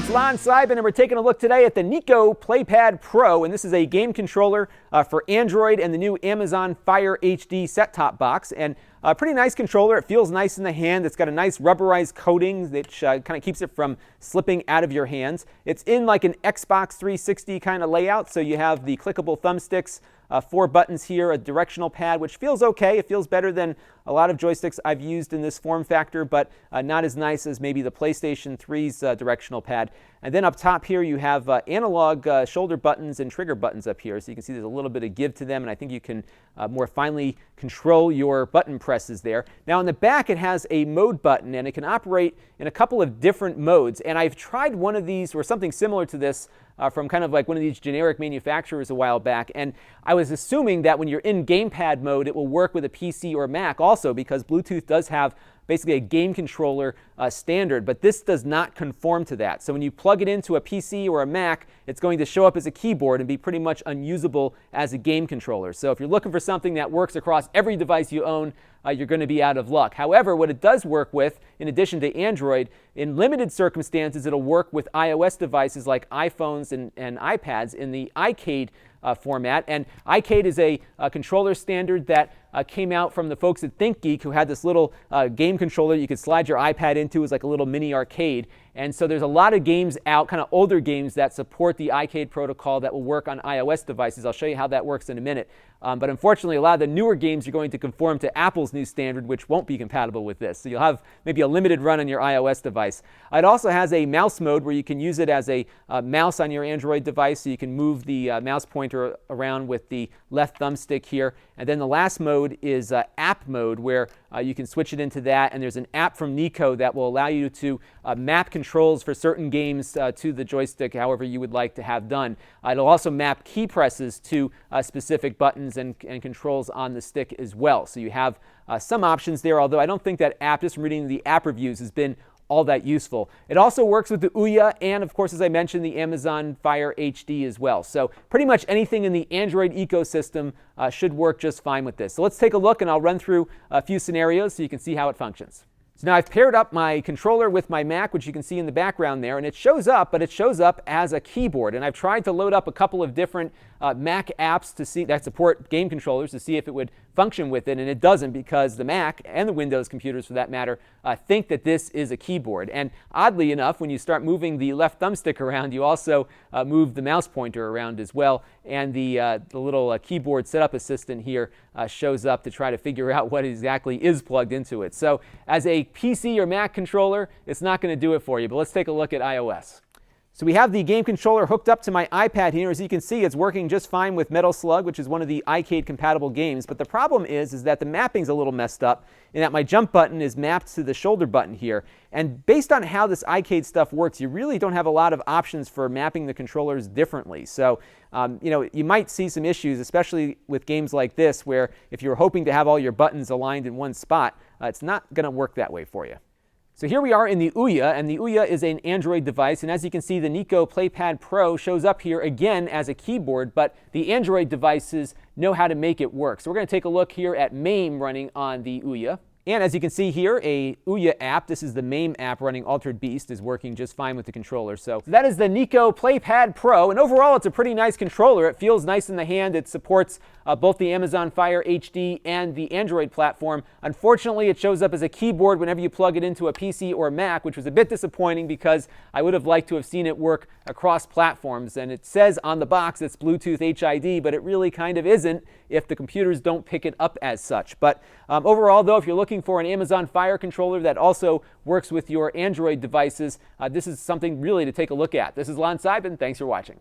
it's Lon.TV, and we're taking a look today at the Nyko Playpad Pro, and this is a game controller for Android and the new Amazon Fire HD set-top box. And a pretty nice controller. It feels nice in the hand. It's got a nice rubberized coating that kind of keeps it from slipping out of your hands. It's in like an Xbox 360 kind of layout, so you have the clickable thumbsticks, 4 buttons here, a directional pad, which feels okay. It feels better than a lot of joysticks I've used in this form factor, but not as nice as maybe the PlayStation 3's directional pad. And then up top here you have analog shoulder buttons and trigger buttons up here, so you can see there's a little bit of give to them, and I think you can more finely control your button presses there. Now on the back it has a mode button, and it can operate in a couple of different modes, and I've tried one of these or something similar to this from kind of like one of these generic manufacturers a while back, and I was assuming that when you're in gamepad mode it will work with a PC or Mac also, because Bluetooth does have basically a game controller standard, but this does not conform to that. So when you plug it into a PC or a Mac, it's going to show up as a keyboard and be pretty much unusable as a game controller. So if you're looking for something that works across every device you own, you're going to be out of luck. However, what it does work with, in addition to Android, in limited circumstances, it'll work with iOS devices like iPhones and iPads in the iCade format. And iCade is a controller standard that came out from the folks at ThinkGeek, who had this little game controller you could slide your iPad into. It was like a little mini arcade. And so there's a lot of games out, kind of older games, that support the iCade protocol that will work on iOS devices. I'll show you how that works in a minute. But unfortunately, a lot of the newer games are going to conform to Apple's new standard, which won't be compatible with this. So you'll have maybe a limited run on your iOS device. It also has a mouse mode where you can use it as a mouse on your Android device, so you can move the mouse pointer around with the left thumbstick here. And then the last mode is app mode, where you can switch it into that, and there's an app from Nyko that will allow you to map controls for certain games to the joystick however you would like to have done. It'll also map key presses to specific buttons and controls on the stick as well. So you have some options there, although I don't think that app, just from reading the app reviews, has been all that useful. It also works with the Ouya and, of course, as I mentioned, the Amazon Fire HD as well. So pretty much anything in the Android ecosystem should work just fine with this. So let's take a look, and I'll run through a few scenarios so you can see how it functions. So now I've paired up my controller with my Mac, which you can see in the background there, and it shows up, but it shows up as a keyboard. And I've tried to load up a couple of different Mac apps to see that support game controllers to see if it would function with it, and it doesn't, because the Mac and the Windows computers, for that matter, think that this is a keyboard. And oddly enough, when you start moving the left thumbstick around, you also move the mouse pointer around as well, and the little keyboard setup assistant here shows up to try to figure out what exactly is plugged into it. So as a PC or Mac controller, it's not going to do it for you, but let's take a look at iOS. So we have the game controller hooked up to my iPad here. As you can see, it's working just fine with Slug, which is one of the iCade compatible games. But the problem is that the mapping's a little messed up, in that my jump button is mapped to the shoulder button here. And based on how this iCade stuff works, you really don't have a lot of options for mapping the controllers differently. So you might see some issues, especially with games like this, where if you're hoping to have all your buttons aligned in one spot, it's not going to work that way for you. So here we are in the Ouya, and the Ouya is an Android device, and as you can see, the Nyko Playpad Pro shows up here again as a keyboard, but the Android devices know how to make it work. So we're going to take a look here at MAME running on the Ouya. And as you can see here, a Ouya app, this is the MAME app running Altered Beast, is working just fine with the controller. So that is the Nyko Playpad Pro, and overall it's a pretty nice controller. It feels nice in the hand. It supports both the Amazon Fire HD and the Android platform. Unfortunately, it shows up as a keyboard whenever you plug it into a PC or Mac, which was a bit disappointing because I would have liked to have seen it work across platforms. And it says on the box it's Bluetooth HID, but it really kind of isn't if the computers don't pick it up as such. But overall, though, if you're looking for an Amazon Fire controller that also works with your Android devices, this is something really to take a look at. This is Lon.TV, and thanks for watching.